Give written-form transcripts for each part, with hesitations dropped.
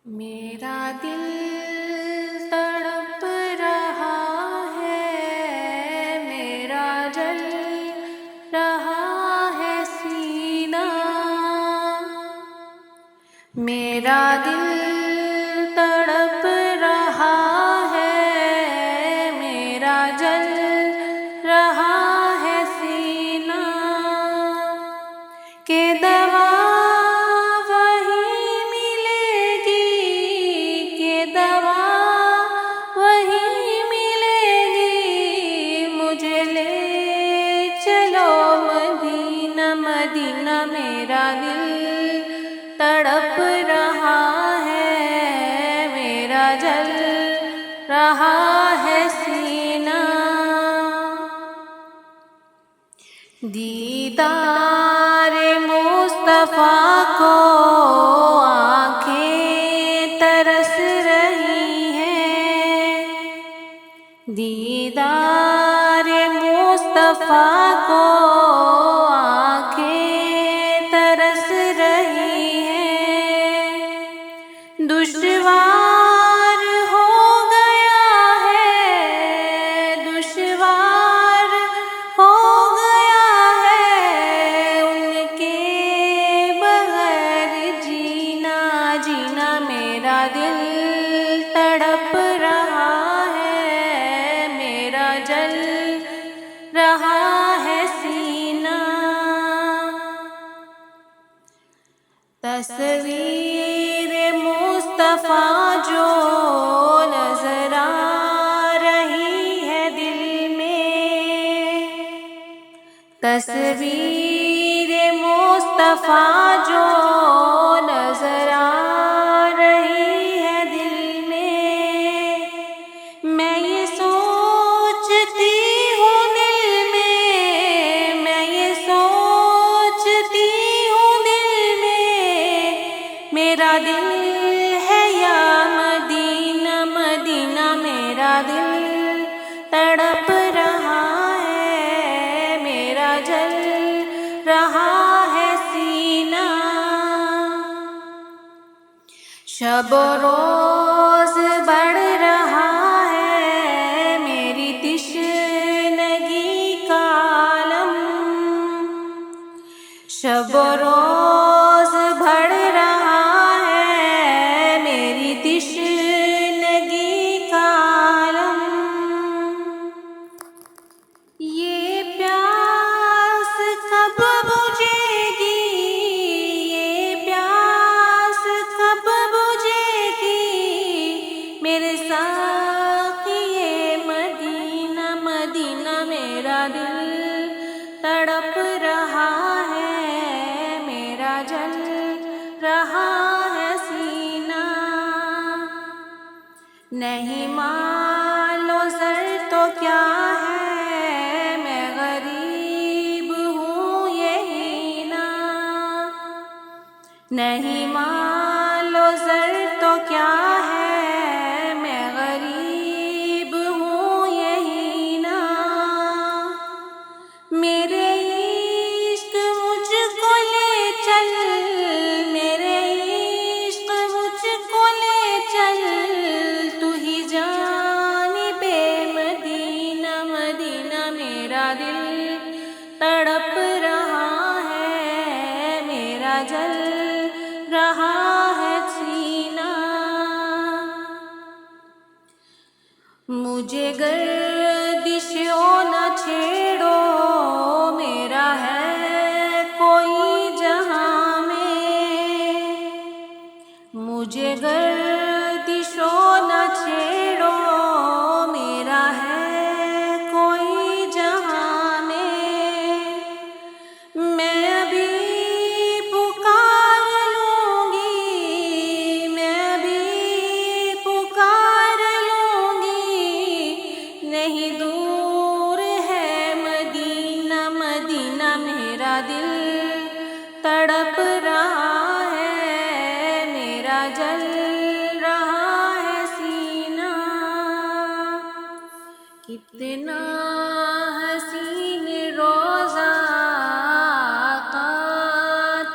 میرا دل تڑپ رہا ہے، میرا جل رہا ہے سینہ، میرا دل تڑپ رہا ہے، میرا جل رہا ہے سینہ، کہ دوا وہی ملے گی، کہ دوا وہی ملے گی، مجھے لے چلو مدینہ مدینہ، میرا دل تڑپ رہا ہے، میرا جل رہا ہے سینہ، دیدار مصطفیٰ کو آنکھیں ترس رہی ہیں، دیدار مصطفیٰ کو آنکھیں ترس رہی ہیں، دشوار ہو گیا ہے، دشوار ہو گیا ہے ان کے بغیر جینا جینا، میرا دل تڑپ رہا ہے، میرا جل رہا ہے سینہ، تصویر مصطفیٰ جو نظر آ رہی ہے دل میں، تصویر مصطفیٰ جو نظر آ رہی ہے دل میں یہ سوچتی ہوں دل میں یہ سوچتی ہوں دل میں، میرا دل ہے یا مدینہ مدینہ، میرا دل تڑپ رہا ہے، میرا جل رہا ہے سینہ، شب و روز بڑھ رہا ہے میری تشنگی کا عالم، شب و روز بڑھ رہا ہے میری تشنگی کا عالم، یہ پیاس کب بجھے گی، یہ پیاس کب بجھے گی، میرے ساقی مدینہ مدینہ، میرا دل تڑپ رہا ہے، میرا جل رہا ہے سینہ، نہیں مال و زر تو کیا ہے، میں غریب ہوں یہی نا، نہیں مال و زر تو کیا ہے، میں غریب ہوں یہی نا، میرے عشق مجھ کو لے چل، میرے عشق مجھ کو لے چل، تو ہی جانب مدینہ مدینہ، میرا دل تڑپ رہا ہے، میرا جل رہا ہے سینہ، مجھے گردشوں نہ چھیڑو، میرا ہے کوئی جہاں میں، مجھے گردشوں نہ چھیڑو، میرا ہے کوئی جہاں میں، میں ابھی پکار لوں گی، میں ابھی پکار لوں گی، نہیں دور ہے مدینہ مدینہ، میرا دل تڑپ رہا ہے، میرا جل رہا ہے سینہ، کتنا حسین روزہ آقا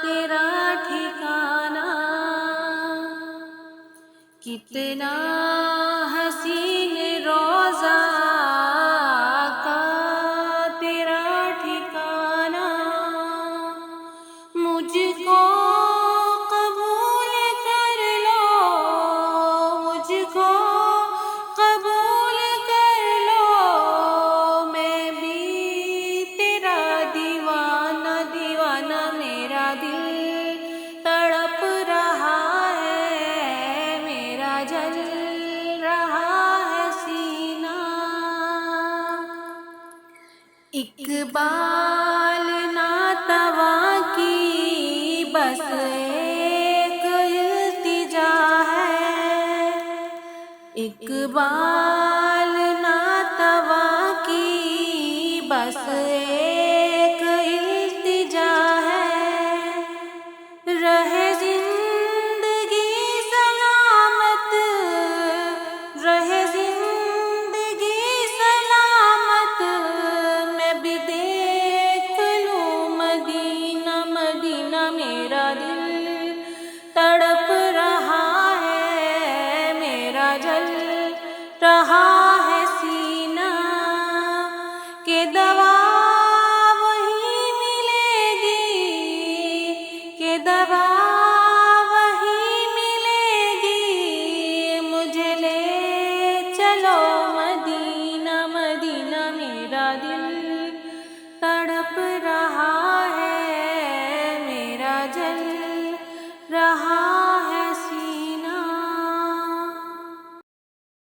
تیرا ٹھکانہ، کتنا حسین روضہ کا تیرا ٹھکانہ، مجھ کو قبول کر لو، مجھ کو قبول کر لو، میں بھی تیرا دیوانہ، دیوانہ میرا دل تڑپ رہا ہے، میرا جل رہا ہے سینہ۔ اقبال ناتواں کی بس ایک التجا ہے، اقبال ناتواں کی بس ایک التجا ہے، رہے زندگی سلامت، رہے زندگی سلامت، میں بھی دیکھ لوں مدینہ، مدینہ میرا دل تڑپ رہا ہے، میرا جل رہا ہے سینہ، کہ دوا وہی ملے گی، کہ دوا وہی ملے گی، مجھے لے چلو مدینہ، مدینہ میرا دل